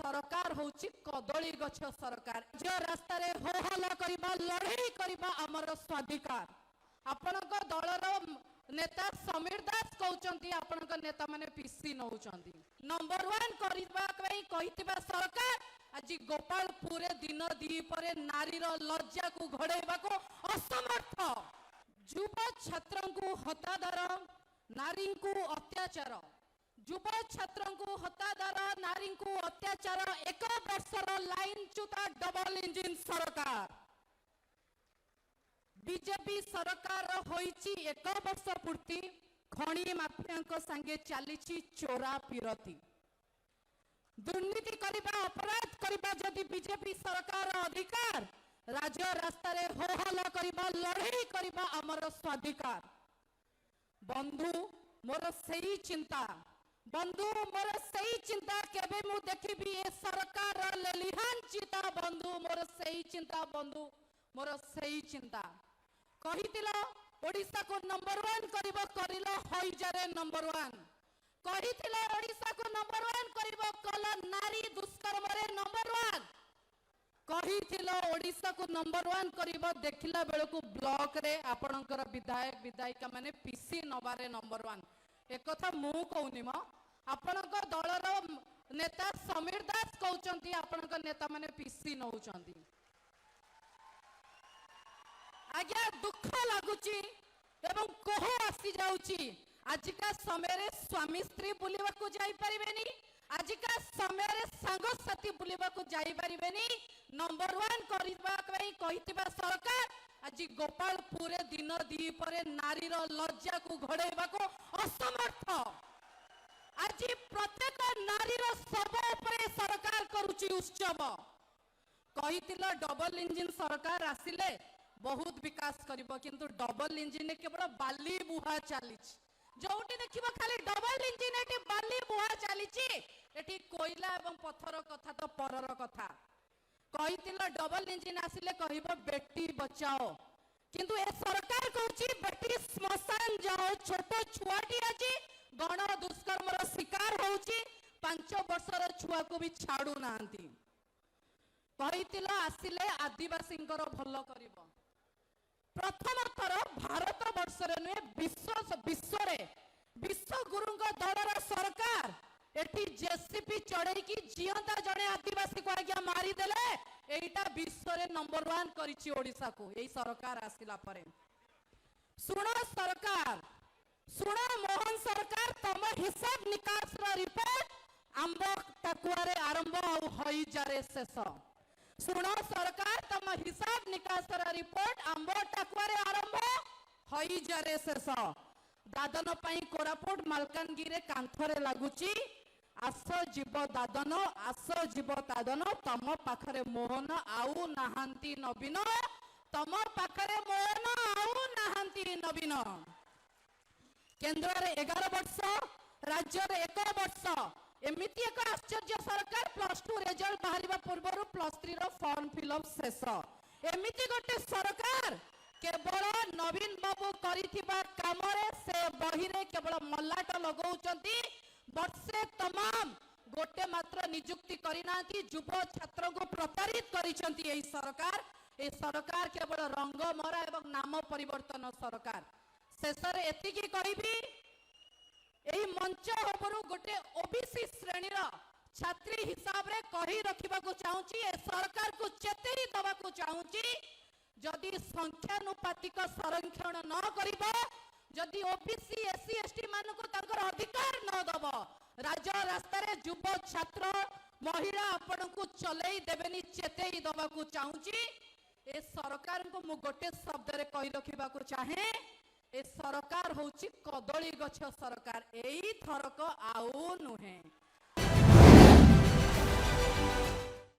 सरकार होची कदली गछ सरकार जो रास्ता रे हो हल्ला करिबा लड़ाई करिबा हमर स्वाधिकार आपनक दलर नेता समीर दास कहउचंती आपनक नेता माने पीसी नउचंती नंबर 1 करिबा कई कहितबा सरकार आज गोपालपुर दिन दी परे नारी रो लज्जा को घड़ेबा को असमर्थ युव छात्र को हतादार नारी को अत्याचार युव छात्र को हतादार नारी को अत्याचार 1 वर्षर लाइन चुता डबल इंजिन सरकार बीजेपी सरकार होईची 1 वर्ष पूर्ति खणी माफिया संगे चली चोरा पिरती दुर्नीति करिबा अपराध करिबा जदि बीजेपी सरकार अधिकार राज्य रास्ता रे हो हल्ला करिबा लड़ाई करिबा हमर स्वाधिकार बंधु मोर सही चिंता बंधु मोर सही चिंता केबे मु देखिबी ए सरकार लेलिहान चिता बंधु मोर सही चिंता बंधु मोर सही चिंता कहितिला ओडिसा को नंबर 1 करिबो करिलो हइजारे नंबर 1 कहितिला ओडिसा को नंबर 1 करिबो कल नारी दुष्कर्म रे नंबर 1 कहितिला ओडिसा को नंबर 1 करिबो देखिला बेल को ब्लॉक रे आपनकर विधायक विधायिका माने पीसी नबारे नंबर 1 एक कथा मु कहउनी म आपनक दलर नेता समीर दास कहउचंती आपनक नेता माने पीसी नउचंती आज्ञा दुख लगुची एवं कोह आसी जाउची आजिका समय रे स्वामी स्त्री बुलिबा को जाई परिबेनी आजिका समय रे संग साथी बुलिबा को जाई परिबेनी नंबर 1 करिबा कई कहितबा सरकार आज गोपालपुर दिन दी परे नारी रो लज्जा को घड़ेबा को असमर्थ आज प्रत्येक नारी रो सब ऊपर सरकार करूची उत्सव कहितिला डबल इंजिन सरकार आसिले बहुत विकास करिबो किंतु डबल इंजिन केवल बाली बुहा चलीच जोटी देखिबो खाली डबल इंजिन एटी बाली बुहा चलीची एटी कोयला एवं पत्थर कथा तो परर कथा कहितिला डबल इंजिन आसिले कहिबो बेटी बचाओ किंतु ए सरकार कहूची बेटी स्मशान जाओ छोट छुआटी आजी गण दुष्कर्म रो शिकार होउची 5 वर्षर छुआ को भी छाडू नांती कहितिला आसिले आदिवासी भल करिबो प्रथम थर भारत वर्ष विश्व गुरु दलर सरकार एटी जेसीपी चढ़ई की जियंता जड़े आदिवासी को आज्ञा मारिदेले एटा विश्व रे नंबर 1 करिछि ओडिसा को एई सरकार आसिला परे सुनो सरकार सुनो मोहन सरकार तम हिसाब निकास रो रिपोर्ट आंब टाकुआरे आरंभ और हई जारे शेष सुनो सरकार तम हिसाब निकास रिपोर्ट आंब टाकुआरे आरंभ हई जारे शेष दादन पई कोरापुट मालकानगिरी कांथरे लागुची आस जीव दादन आस जीव दादन तम पाखरे मोहन आउ नाहांती नवीन तम पाखरे मोहन आउ नाहांती नवीन केंद्र रे 11 वर्ष राज्य रे 1 वर्ष एमिति एक आश्चर्य सरकार +2 रिजल्ट बाहरिबा पूर्व +3 रो फॉर्म फिलअप शेष एमिति गोटे सरकार केवल नवीन बाबू करिथिबा काम रे से बही रे केवल मल्लाट लगाउचंती वर्षे तमाम गोटे मात्र नियुक्ति करिनांती युव छात्र को प्रतारित करिसंती ए सरकार केवल रंग मरा एवं नाम परिवर्तन सरकार शेष रे एतिकी कहिबी एई मंच उपरु गोटे ओबीसी श्रेणी रा छात्री हिसाब रे कहि रखिबा को चाहूची ए सरकार को चेतेई दबा को चाहूची जदि संख्यानुपातिक संरक्षण न करिबो जदि ओबीसी एससी एसटी मान को ताकर अधिकार न दबो राज्य रास्ता रे युव छात्र महिला आपण को चलेई देबेनी चेतेई दबा को चाहूची ए सरकार को मु गोटे शब्द रे कहि रखिबा को चाहे ए सरकार होची कदली गछ सरकार एई थरक आउ नुहे।